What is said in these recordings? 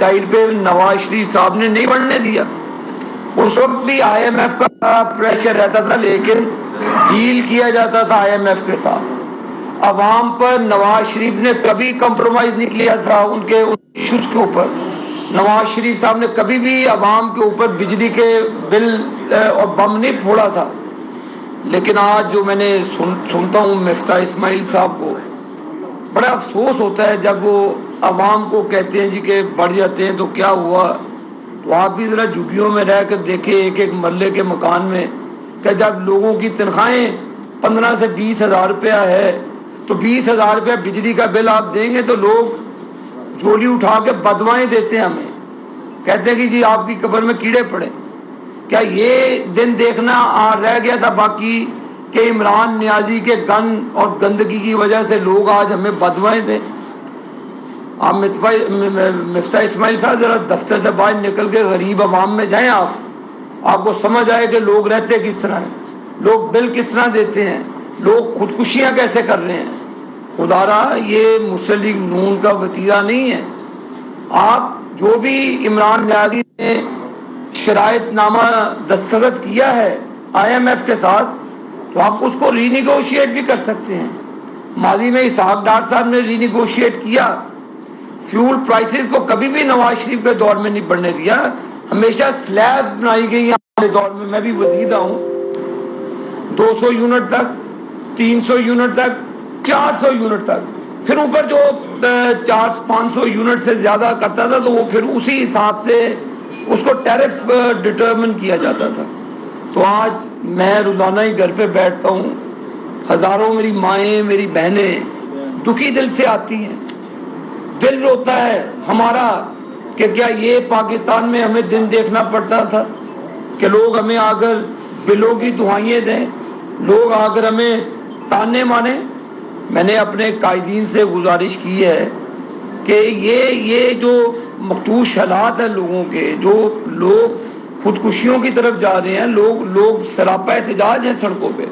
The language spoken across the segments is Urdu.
ڈائٹ پہ نواز شریف صاحب نے نہیں بڑھنے دیا. اس وقت بھی آئی ایم ایف کا پریشر رہتا تھا لیکن ڈیل کیا جاتا تھا آئی ایم ایف کے ساتھ. عوام پر نواز شریف نے کبھی کمپرومائز نہیں کیا تھا ان کے ایشوز کے اوپر. نواز شریف صاحب نے کبھی بھی عوام کے اوپر بجلی کے بل اور بم نہیں پھوڑا تھا. لیکن آج جو میں نے سنتا ہوں مفتاح اسماعیل صاحب کو, بڑا افسوس ہوتا ہے جب وہ عوام کو کہتے ہیں جی کہ بڑھ جاتے ہیں تو کیا ہوا. تو آپ بھی ذرا جھگیوں میں رہ کر دیکھیں ایک ایک مرلے کے مکان میں کہ جب لوگوں کی تنخواہیں 15 سے 20 ہزار روپیہ ہے تو 20 ہزار روپیہ بجلی کا بل آپ دیں گے تو لوگ جھولی اٹھا کے بدوائیں دیتے ہیں ہمیں, کہتے ہیں کہ جی آپ کی قبر میں کیڑے پڑے. کیا یہ دن دیکھنا رہ گیا تھا باقی کہ عمران نیازی کے گند اور گندگی کی وجہ سے لوگ آج ہمیں بدوائیں دیں. آپ مفتاح اسماعیل صاحب ذرا دفتر سے باہر نکل کے غریب عوام میں جائیں, آپ کو سمجھ آئے کہ لوگ رہتے کس طرح ہیں, لوگ بل کس طرح دیتے ہیں, لوگ خودکشیاں کیسے کر رہے ہیں. خدا را یہ مسلم لیگ نون کا وتیرہ نہیں ہے. آپ جو بھی عمران نیازی نے شرائط نامہ دستخط کیا ہے آئی ایم ایف کے ساتھ تو آپ اس کو ری نیگوشیٹ بھی کر سکتے ہیں. ماضی میں اسحاق ڈار صاحب نے ری نیگوشیٹ کیا. فیول پرائسز کو کبھی بھی نواز شریف کے دور میں نہیں بڑھنے دیا, ہمیشہ سلیب بنائی گئی ہمارے دور میں. میں بھی وزیر ہوں, 200 یونٹ تک, 300 یونٹ تک, 400 یونٹ تک, پھر اوپر جو 400-500 یونٹ سے زیادہ کرتا تھا تو وہ پھر اسی حساب سے اس کو ٹیرف ڈٹرمن کیا جاتا تھا. تو آج میں روزانہ ہی گھر پہ بیٹھتا ہوں, ہزاروں میری مائیں میری بہنیں دکھی دل سے آتی ہیں. دل روتا ہے ہمارا کہ کیا یہ پاکستان میں ہمیں دن دیکھنا پڑتا تھا کہ لوگ ہمیں آ کر بلوں کی دعائیں دیں, لوگ آ کر ہمیں تانے ماریں. میں نے اپنے قائدین سے گزارش کی ہے کہ یہ جو مخدوش حالات ہیں لوگوں کے, جو لوگ خودکشیوں کی طرف جا رہے ہیں, لوگ سراپا احتجاج ہیں سڑکوں پہ.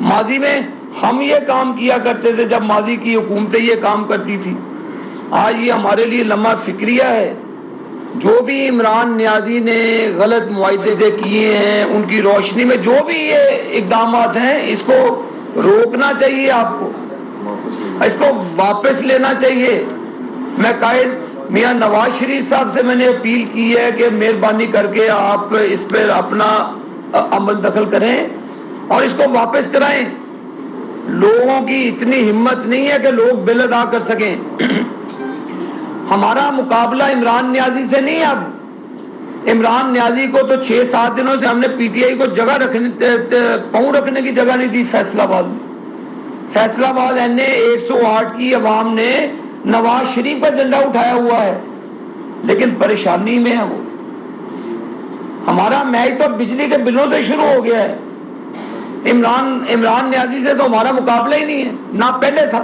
ماضی میں ہم یہ کام کیا کرتے تھے جب ماضی کی حکومتیں یہ کام کرتی تھی. آج یہ ہمارے لیے لمحہ فکریہ ہے. جو بھی عمران نیازی نے غلط معاہدے کیے ہیں ان کی روشنی میں جو بھی یہ اقدامات ہیں اس کو روکنا چاہیے, آپ کو اس کو واپس لینا چاہیے. میں قائد میاں نواز شریف صاحب سے میں نے اپیل کی ہے کہ مہربانی کر کے آپ اس پر اپنا عمل دخل کریں اور اس کو واپس کرائیں. لوگوں کی اتنی ہمت نہیں ہے کہ لوگ بل ادا کر سکیں. ہمارا مقابلہ عمران نیازی سے نہیں. اب عمران نیازی کو تو 6-7 دنوں سے ہم نے پی ٹی آئی کو پاؤں رکھنے کی جگہ نہیں دی. فیصلہ آباد این اے 108 کی عوام نے نواز شریف کا جھنڈا اٹھایا ہوا ہے لیکن پریشانی میں ہے. وہ ہمارا میچ تو بجلی کے بلوں سے شروع ہو گیا ہے. عمران نیازی سے تو ہمارا مقابلہ ہی نہیں ہے, نہ پہلے تھا.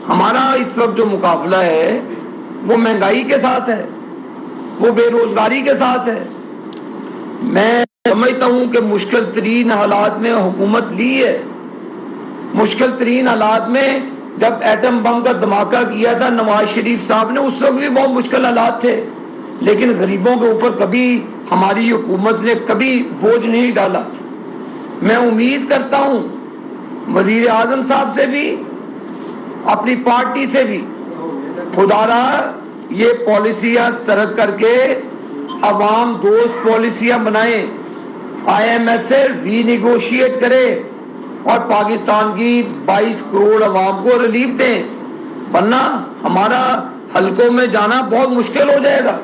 ہمارا اس وقت جو مقابلہ ہے وہ مہنگائی کے ساتھ ہے, وہ بے روزگاری کے ساتھ ہے. میں سمجھتا ہوں کہ مشکل ترین حالات میں حکومت لی ہے. مشکل ترین حالات میں جب ایٹم بم کا دھماکہ کیا تھا نواز شریف صاحب نے, اس وقت بھی بہت مشکل حالات تھے لیکن غریبوں کے اوپر کبھی ہماری حکومت نے کبھی بوجھ نہیں ڈالا. میں امید کرتا ہوں وزیر اعظم صاحب سے بھی, اپنی پارٹی سے بھی, خدا را یہ پالیسیاں ترک کر کے عوام دوست پالیسیاں بنائیں, آئی ایم ایف سے ری نیگوشیٹ کرے اور پاکستان کی 22 کروڑ عوام کو ریلیف دیں, ورنہ ہمارا حلقوں میں جانا بہت مشکل ہو جائے گا.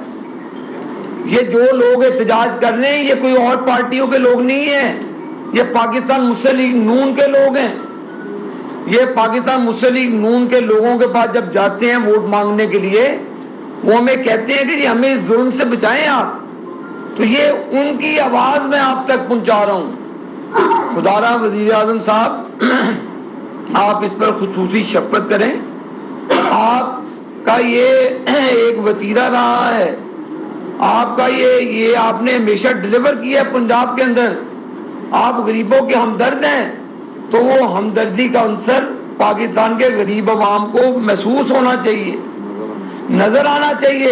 یہ جو لوگ احتجاج کر رہے ہیں یہ کوئی اور پارٹیوں کے لوگ نہیں ہیں, یہ پاکستان مسلم لیگ نون کے لوگ ہیں. یہ پاکستان مسلم لیگ نون کے لوگوں کے پاس جب جاتے ہیں ووٹ مانگنے کے لیے وہ ہمیں کہتے ہیں کہ جی ہمیں اس ظلم سے بچائیں آپ, تو یہ ان کی آواز میں آپ تک پہنچا رہا ہوں. خدا را وزیر اعظم صاحب آپ اس پر خصوصی شفقت کریں. آپ کا یہ ایک وتیرہ رہا ہے, آپ کا یہ آپ نے ہمیشہ ڈلیور کیا ہے پنجاب کے اندر. آپ غریبوں کے ہمدرد ہیں تو وہ ہمدردی کا عنصر پاکستان کے غریب عوام کو محسوس ہونا چاہیے, نظر آنا چاہیے.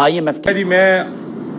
IMF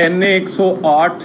NA 108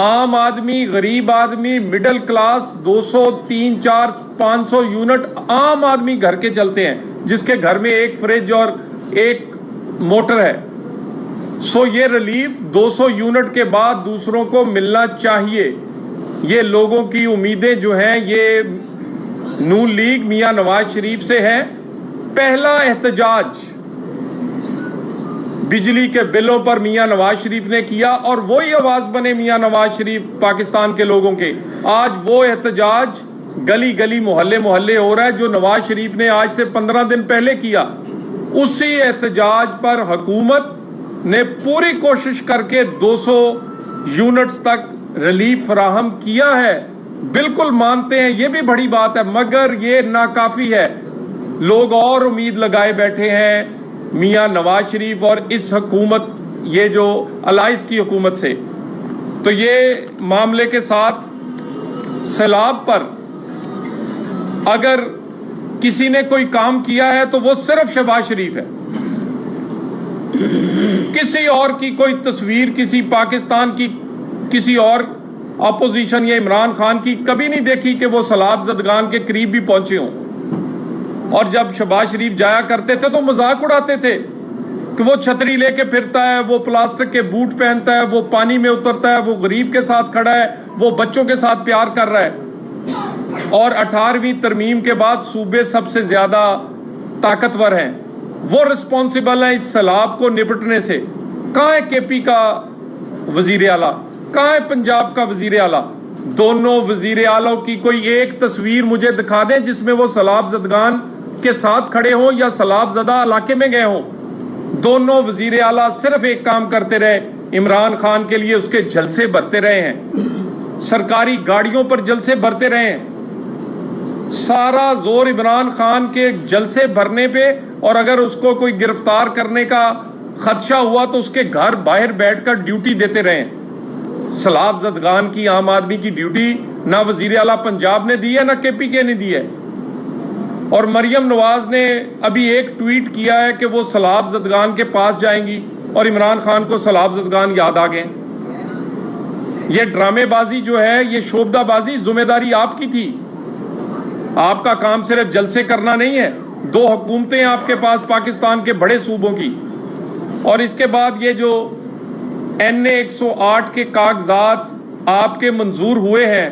عام آدمی, غریب آدمی, مڈل کلاس 200, 300, 400, 500 یونٹ عام آدمی گھر کے چلتے ہیں, جس کے گھر میں ایک فریج اور ایک موٹر ہے. سو یہ ریلیف 200 یونٹ کے بعد دوسروں کو ملنا چاہیے. یہ لوگوں کی امیدیں جو ہیں یہ نون لیگ میاں نواز شریف سے ہے. پہلا احتجاج بجلی کے بلوں پر میاں نواز شریف نے کیا, اور وہی آواز بنے میاں نواز شریف پاکستان کے لوگوں کے. آج وہ احتجاج گلی گلی محلے محلے ہو رہا ہے جو نواز شریف نے آج سے 15 دن پہلے کیا. اسی احتجاج پر حکومت نے پوری کوشش کر کے 200 یونٹس تک ریلیف فراہم کیا ہے. بالکل مانتے ہیں یہ بھی بڑی بات ہے, مگر یہ ناکافی ہے. لوگ اور امید لگائے بیٹھے ہیں میاں نواز شریف اور اس حکومت, یہ جو الائنس کی حکومت سے. تو یہ معاملے کے ساتھ سیلاب پر اگر کسی نے کوئی کام کیا ہے تو وہ صرف شہباز شریف ہے. کسی اور کی کوئی تصویر کسی پاکستان کی کسی اور اپوزیشن یا عمران خان کی کبھی نہیں دیکھی کہ وہ سیلاب زدگان کے قریب بھی پہنچے ہوں. اور جب شہباز شریف جایا کرتے تھے تو مذاق اڑاتے تھے کہ وہ چھتری لے کے پھرتا ہے, وہ پلاسٹک کے بوٹ پہنتا ہے, وہ پانی میں اترتا ہے, وہ غریب کے ساتھ کھڑا ہے, وہ بچوں کے ساتھ پیار کر رہا ہے. اور 18ویں ترمیم کے بعد صوبے سب سے زیادہ طاقتور ہیں, وہ رسپانسیبل ہیں اس سیلاب کو نپٹنے سے. کہاں ہے کے پی کا وزیر اعلیٰ, کہاں ہے پنجاب کا وزیر اعلیٰ؟ دونوں وزیر اعلیٰ کی کوئی ایک تصویر مجھے دکھا دیں جس میں وہ سیلاب زدگان کے ساتھ کھڑے ہوں یا سیلاب زدہ علاقے میں گئے ہوں. دونوں وزیر اعلیٰ صرف ایک کام کرتے رہے, عمران خان کے لیے اس کے جلسے بھرتے رہے ہیں, سرکاری گاڑیوں پر جلسے بھرتے رہے ہیں. سارا زور عمران خان کے جلسے بھرنے پہ, اور اگر اس کو کوئی گرفتار کرنے کا خدشہ ہوا تو اس کے گھر باہر بیٹھ کر ڈیوٹی دیتے رہے. سیلاب زدگان کی عام آدمی کی ڈیوٹی نہ وزیر اعلیٰ پنجاب نے دی ہے نہ کے پی کے نے دی ہے. اور مریم نواز نے ابھی ایک ٹویٹ کیا ہے کہ وہ سیلاب زدگان کے پاس جائیں گی, اور عمران خان کو سیلاب زدگان یاد آ گئے. یہ ڈرامے بازی جو ہے, یہ شوبدہ بازی, ذمہ داری آپ کی تھی. آپ کا کام صرف جلسے کرنا نہیں ہے. 2 حکومتیں آپ کے پاس پاکستان کے بڑے صوبوں کی, اور اس کے بعد یہ جو NA 108 کے کاغذات آپ کے منظور ہوئے ہیں,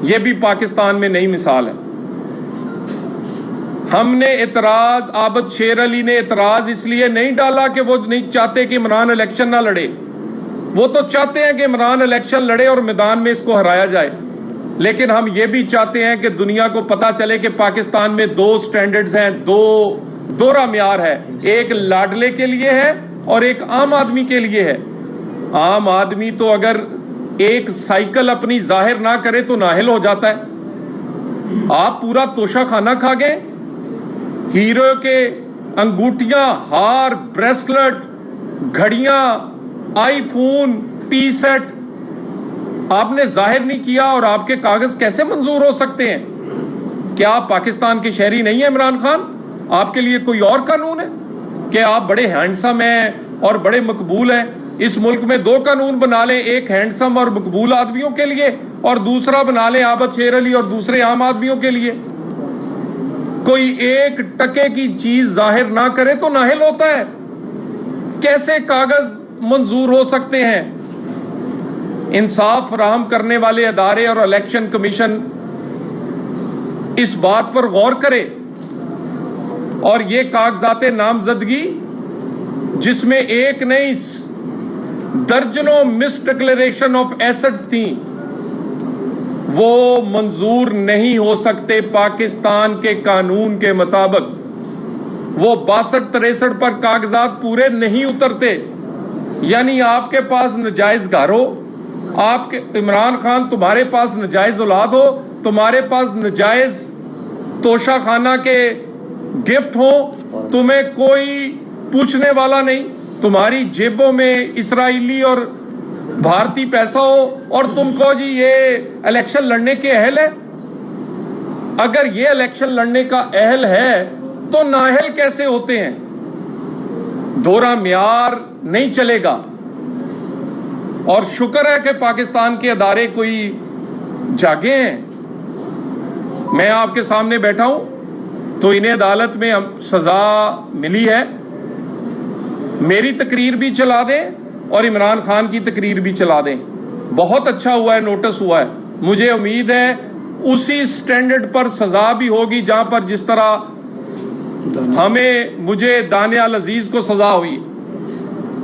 یہ بھی پاکستان میں نئی مثال ہے. ہم نے اعتراض, عابد شیر علی نے اعتراض اس لیے نہیں ڈالا کہ وہ نہیں چاہتے کہ عمران الیکشن نہ لڑے. وہ تو چاہتے ہیں کہ عمران الیکشن لڑے اور میدان میں اس کو ہرایا جائے, لیکن ہم یہ بھی چاہتے ہیں کہ دنیا کو پتا چلے کہ پاکستان میں 2 سٹینڈرڈز ہیں, دوہرا معیار ہے. ایک لاڈلے کے لیے ہے اور ایک عام آدمی کے لیے ہے. عام آدمی تو اگر ایک سائیکل اپنی ظاہر نہ کرے تو نااہل ہو جاتا ہے. آپ پورا توشہ خانہ کھا گئے. ہیرو کے انگوٹیاں, ہار, بریسلٹ, گھڑیاں, آئی فون, ٹی سیٹ آپ نے ظاہر نہیں کیا, اور آپ کے کاغذ کیسے منظور ہو سکتے ہیں؟ کیا آپ پاکستان کے شہری نہیں ہیں عمران خان؟ آپ کے لیے کوئی اور قانون ہے کہ آپ بڑے ہینڈسم ہیں اور بڑے مقبول ہیں؟ اس ملک میں 2 قانون بنا لیں, ایک ہینڈسم اور مقبول آدمیوں کے لیے اور دوسرا بنا لیں عابد شیر علی اور دوسرے عام آدمیوں کے لیے. کوئی ایک ٹکے کی چیز ظاہر نہ کرے تو نااہل ہوتا ہے. کیسے کاغذ منظور ہو سکتے ہیں؟ انصاف فراہم کرنے والے ادارے اور الیکشن کمیشن اس بات پر غور کرے, اور یہ کاغذات نامزدگی جس میں ایک نہیں درجنوں مس ڈکلیریشن آف ایسٹس تھیں, وہ منظور نہیں ہو سکتے پاکستان کے قانون کے مطابق. وہ 62-63 پر کاغذات پورے نہیں اترتے. یعنی آپ کے پاس ناجائز گھر ہو, آپ کے عمران خان تمہارے پاس ناجائز اولاد ہو, تمہارے پاس ناجائز توشہ خانہ کے گفٹ ہو, تمہیں کوئی پوچھنے والا نہیں, تمہاری جیبوں میں اسرائیلی اور بھارتی پیسہ ہو, اور تم کو جی یہ الیکشن لڑنے کے اہل ہے. اگر یہ الیکشن لڑنے کا اہل ہے تو نااہل کیسے ہوتے ہیں؟ دوہرا معیار نہیں چلے گا. اور شکر ہے کہ پاکستان کے ادارے کوئی جاگے ہیں. میں آپ کے سامنے بیٹھا ہوں تو انہیں عدالت میں سزا ملی ہے. میری تقریر بھی چلا دیں اور عمران خان کی تقریر بھی چلا دیں. بہت اچھا ہوا ہے, نوٹس ہوا ہے. مجھے امید ہے اسی سٹینڈرڈ پر سزا بھی ہوگی جہاں پر جس طرح مجھے دانیال عزیز کو سزا ہوئی.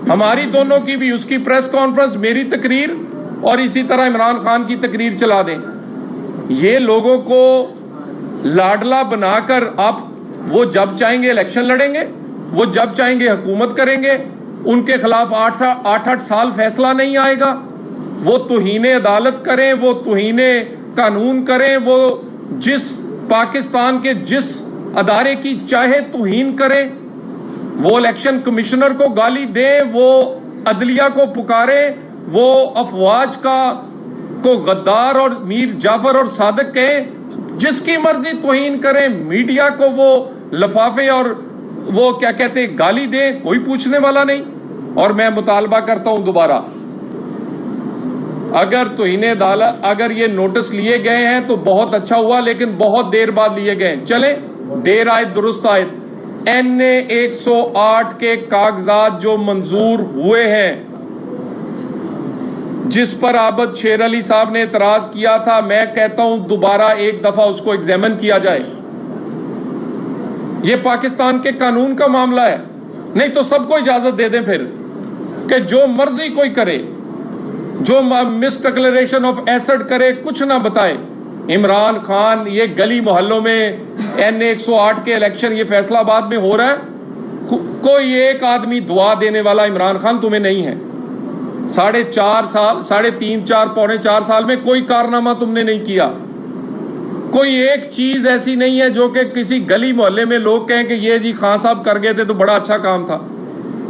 ہماری دونوں کی بھی, اس کی پریس کانفرنس, میری تقریر اور اسی طرح عمران خان کی تقریر چلا دیں. یہ لوگوں کو لاڈلا بنا کر آپ, وہ جب چاہیں گے الیکشن لڑیں گے, وہ جب چاہیں گے حکومت کریں گے, ان کے خلاف 8 سال فیصلہ نہیں آئے گا. وہ توہین عدالت کریں, وہ توہین قانون کریں, وہ جس پاکستان کے جس ادارے کی چاہے توہین کریں, وہ الیکشن کمشنر کو گالی دیں, وہ عدلیہ کو پکارے, وہ افواج کو غدار اور میر جعفر اور صادق کہیں, جس کی مرضی توہین کریں, میڈیا کو وہ لفافے اور وہ کیا کہتے ہیں گالی دیں, کوئی پوچھنے والا نہیں. اور میں مطالبہ کرتا ہوں دوبارہ, اگر توہین عدالت, اگر یہ نوٹس لیے گئے ہیں تو بہت اچھا ہوا, لیکن بہت دیر بعد لیے گئے ہیں. چلیں, دیر آئے درست آئے. NA 108 کے کاغذات جو منظور ہوئے ہیں, جس پر عابد شیر علی صاحب نے اعتراض کیا تھا, میں کہتا ہوں دوبارہ ایک دفعہ اس کو ایگزامن کیا جائے. یہ پاکستان کے قانون کا معاملہ ہے, نہیں تو سب کو اجازت دے دیں پھر کہ جو مرضی کوئی کرے, جو مس ڈکلیریشن آف ایسڈ کرے, کچھ نہ بتائے. عمران خان, یہ گلی محلوں میں NA 108 کے الیکشن یہ فیصلہ آباد میں ہو رہا ہے, کوئی ایک آدمی دعا دینے والا عمران خان تمہیں نہیں ہے. 4.5 سال, 3.5 پونے 4 سال میں کوئی کارنامہ تم نے نہیں کیا. کوئی ایک چیز ایسی نہیں ہے جو کہ کسی گلی محلے میں لوگ کہیں کہ یہ جی خان صاحب کر گئے تھے تو بڑا اچھا کام تھا,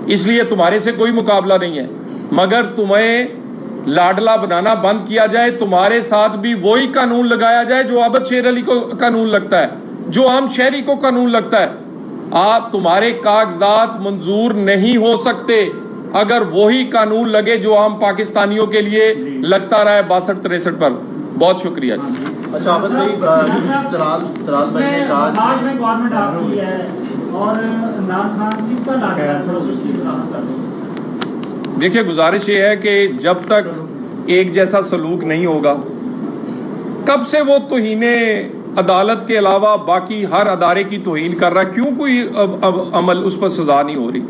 اس لیے تمہارے سے کوئی مقابلہ نہیں ہے. مگر تمہیں لاڈلا بنانا بند کیا جائے, تمہارے ساتھ بھی وہی قانون لگایا جائے جو عابد شیر علی کو قانون لگتا ہے, جو عام شہری کو قانون لگتا ہے. آپ, تمہارے کاغذات منظور نہیں ہو سکتے اگر وہی قانون لگے جو عام پاکستانیوں کے لیے لگتا رہا ہے 62-63 پر. بہت شکریہ. اچھا عابد بھائی, طلال بھائی نے کہا میں گورنمنٹ آپ کی ہے اور عمران خان کس کا لاڈلا ہے, تھوڑا سا اس کی وضاحت کر دو. دیکھیے, گزارش یہ ہے کہ جب تک ایک جیسا سلوک نہیں ہوگا, کب سے وہ توہین عدالت کے علاوہ باقی ہر ادارے کی توہین کر رہا ہے, کیوں کوئی عمل اس پر سزا نہیں ہو رہی.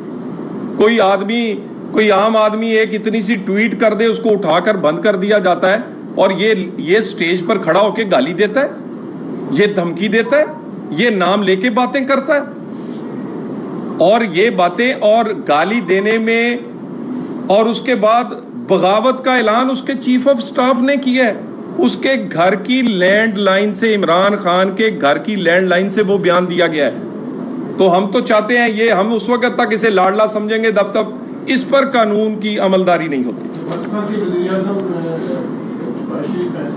کوئی آدمی, کوئی عام آدمی ایک اتنی سی ٹویٹ کر دے, اس کو اٹھا کر بند کر دیا جاتا ہے, اور یہ سٹیج پر کھڑا ہو کے گالی دیتا ہے, یہ دھمکی دیتا ہے, یہ نام لے کے باتیں کرتا ہے. اور یہ باتیں اور گالی دینے میں, اور اس کے بعد بغاوت کا اعلان اس کے چیف آف سٹاف نے کیا ہے. اس کے گھر کی لینڈ لائن سے, عمران خان کے گھر کی لینڈ لائن سے وہ بیان دیا گیا ہے. تو ہم تو چاہتے ہیں, یہ ہم اس وقت تک اسے لاڈلا سمجھیں گے جب تک اس پر قانون کی عملداری نہیں ہوتی. پاکستان کے وزیر اعظم نواز شریف ہیں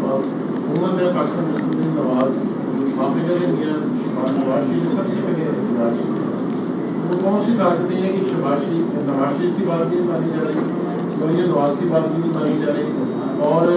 اور حکومت ہے پاکستان مسلم نواز افریقہ کے نواز شریف سب سے پہلے نواز شریف, وہ کون سی طاقتیں ہیں کہ نواز شریف کی بات بھی نہیں مانی جا رہی, مریم نواز کی بات بھی نہیں مانی جا رہی, اور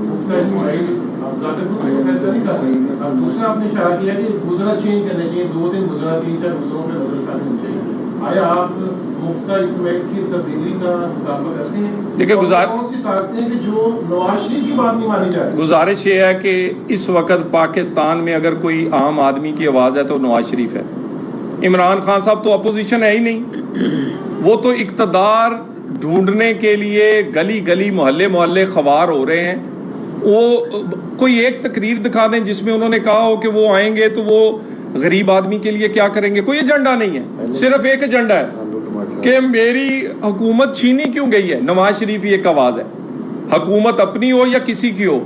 مفتی اسماعیل آپ ذاتی خود کو فیصلہ نہیں کر سکتے. اب دوسرا آپ نے اشارہ کیا کہ گزرا چینج کرنا چاہیے, 2 دن گزرا, 3-4 گزروں پہ نظر ثابت ہونا چاہیے. آیا آپ مفتی اسماعیل کی تبدیلی کا مطالبہ کرتے ہیں؟ دیکھیں, کون سی طاقتیں ہیں کہ جو نواز شریف کی بات نہیں مانی جائے؟ گزارش یہ ہے کہ اس وقت پاکستان میں اگر کوئی عام آدمی کی آواز ہے تو نواز شریف ہے. عمران خان صاحب تو اپوزیشن ہے ہی نہیں, وہ تو اقتدار ڈھونڈنے کے لیے گلی گلی محلے خوار ہو رہے ہیں. وہ کوئی ایک تقریر دکھا دیں جس میں انہوں نے کہا ہو کہ وہ آئیں گے تو وہ غریب آدمی کے لیے کیا کریں گے. کوئی ایجنڈا نہیں ہے, صرف ایک ایجنڈا ہے کہ میری حکومت چھینی کیوں گئی ہے. نواز شریف ہی ایک آواز ہے, حکومت اپنی ہو یا کسی کی ہو,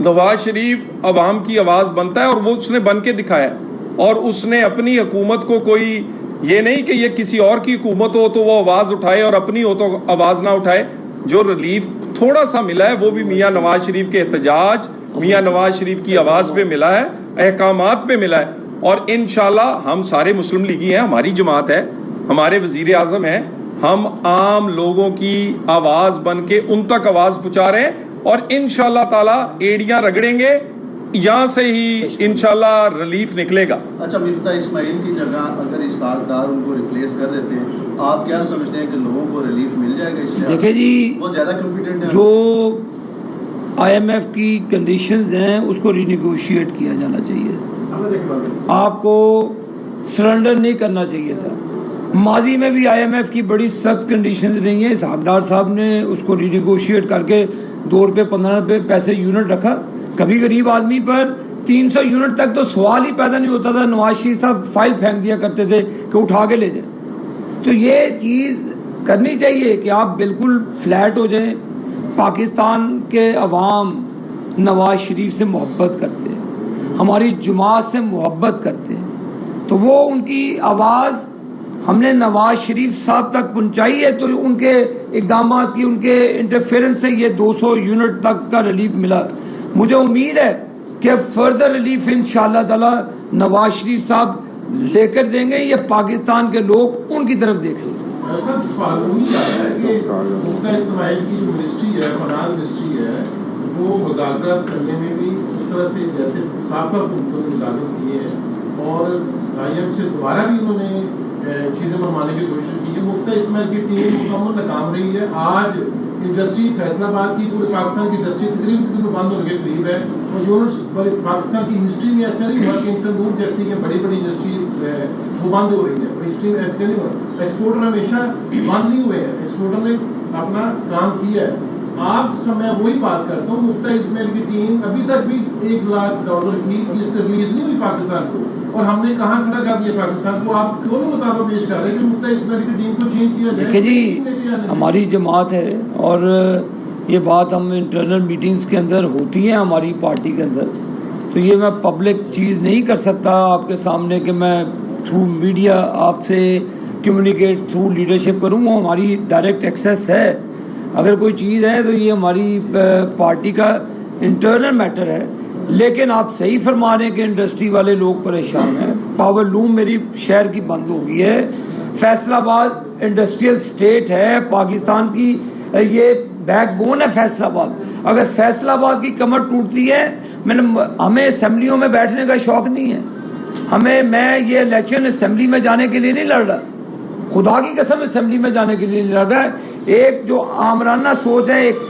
نواز شریف عوام کی آواز بنتا ہے, اور وہ اس نے بن کے دکھایا. اور اس نے اپنی حکومت کو, کوئی یہ نہیں کہ یہ کسی اور کی حکومت ہو تو وہ آواز اٹھائے اور اپنی ہو تو آواز نہ اٹھائے. جو ریلیف تھوڑا سا ملا ہے وہ بھی میاں نواز شریف کے احتجاج, میاں نواز شریف کی آواز پہ ملا ہے, احکامات پہ ملا ہے. اور انشاءاللہ ہم سارے مسلم لیگی ہیں, ہماری جماعت ہے, ہمارے وزیر اعظم ہیں, ہم عام لوگوں کی آواز بن کے ان تک آواز پہنچا رہے ہیں اور انشاءاللہ تعالیٰ ایڑیاں رگڑیں گے, یہاں سے ہی انشاءاللہ ریلیف نکلے گا. اچھا, مفتاح اسماعیل کی جگہ اگر اسحاق ڈار ان کو ریپلیس کر دیتے ہیں, آپ کیا سمجھتے ہیں کہ لوگوں کو ریلیف مل جائے گا اس سے؟ دیکھیں جی, وہ زیادہ کانفیڈنٹ ہے. جو آئی ایم ایف کی کنڈیشنز ہیں اس کو رینیگوشیٹ کیا جانا چاہیے. آپ کو سرنڈر نہیں کرنا چاہیے تھا. ماضی میں بھی آئی ایم ایف کی بڑی سخت کنڈیشنز رہی ہیں. اسحاق ڈار صاحب نے اس کو رینیگوشیٹ کر کے 2 روپے 15 روپے پیسے یونٹ رکھا. کبھی غریب آدمی پر 300 یونٹ تک تو سوال ہی پیدا نہیں ہوتا تھا. نواز شریف صاحب فائل پھینک دیا کرتے تھے کہ اٹھا کے لے جائیں. تو یہ چیز کرنی چاہیے کہ آپ بالکل فلیٹ ہو جائیں. پاکستان کے عوام نواز شریف سے محبت کرتے ہیں, ہماری جماعت سے محبت کرتے ہیں, تو وہ ان کی آواز ہم نے نواز شریف صاحب تک پہنچائی ہے. تو ان کے اقدامات کی, ان کے انٹرفیئرنس سے یہ 200 یونٹ تک کا ریلیف ملا. مجھے امید ہے کہ فردر ریلیف انشاءاللہ تعالی نواز شریف صاحب لے کر دیں گے. یہ پاکستان کے لوگ ان کی طرف دیکھ رہے ہیں. سوال وہی آ رہا ہے کہ مفتاح اسماعیل کی جو منسٹری ہے, فنان منسٹری ہے, وہ مذاکرات کرنے میں بھی اس طرح سے جیسے سابقہ حکومتوں نے مذاکرات کیے ہیں اور آئی ایم سے دوبارہ بھی انہوں نے چیزیں منوانے کی کوشش کی ہے. مفتاح اسماعیل کی ٹیم مکمل ناکام رہی ہے. آج انڈسٹری فیصل آباد کی, پورے پاکستان کی انڈسٹری تقریباً بند ہونے کے قریب ہے. اور یونٹس پاکستان کی ہسٹری میں ایسا نہیں ہوا کہ انٹرنوٹ جیسی کہ بڑی بڑی انڈسٹری وہ بند ہو رہی ہے. ہسٹری میں ایسا نہیں ہوا. ایکسپورٹر ہمیشہ بند نہیں ہوئے ہیں, ایکسپورٹر نے اپنا کام کیا ہے. آپ سے میں وہی بات کرتا ہوں, مفتاح اسماعیل کی ٹیم ابھی تک بھی $1,00,000 کی اس سے ریلیز نہیں ہوئی پاکستان کو, اور ہم نے کہاں کھڑا کر دیا پاکستان کو. آپ کیوں نہیں مطالبہ پیش کر رہے کہ مفتاح اسماعیل کی ٹیم کو چینج کیا جائے؟ دیکھیں جی, ہماری جماعت ہے اور یہ بات ہم انٹرنل میٹنگز کے اندر ہوتی ہیں ہماری پارٹی کے اندر, تو یہ میں پبلک چیز نہیں کر سکتا آپ کے سامنے کہ میں تھرو میڈیا آپ سے کمیونیکیٹ تھرو لیڈرشپ کروں. وہ ہماری ڈائریکٹ ایکسیس ہے. اگر کوئی چیز ہے تو یہ ہماری پارٹی کا انٹرنل میٹر ہے. لیکن آپ صحیح فرما رہے ہیں کہ انڈسٹری والے لوگ پریشان ہیں. پاور لوم میری شہر کی بند ہو گئی ہے. فیصل آباد انڈسٹریل سٹیٹ ہے پاکستان کی, یہ بیک بون ہے فیصل آباد. اگر فیصل آباد کی کمر ٹوٹتی ہے, ہمیں اسمبلیوں میں بیٹھنے کا شوق نہیں ہے. میں یہ الیکشن اسمبلی میں جانے کے لیے نہیں لڑ رہا, خدا کی قسم اسمبلی میں جانے کے لیے نہیں لڑ رہا ہے. ایک جو آمرانہ سوچ ہے, ایک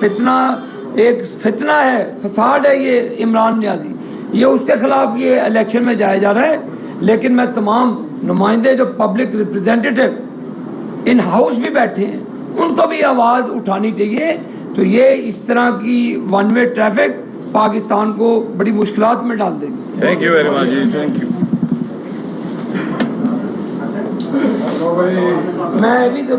فتنہ ہے, فساد ہے یہ عمران نیازی, یہ اس کے خلاف یہ الیکشن میں جایا جا رہا ہے. لیکن میں تمام نمائندے جو پبلک ریپریزنٹیٹو ان ہاؤس بھی بیٹھے ہیں, ان کو بھی آواز اٹھانی چاہیے. تو یہ اس طرح کی ون وے ٹریفک پاکستان کو بڑی مشکلات میں ڈال دے گی. Thank you very much ji, thank you. میں ابھی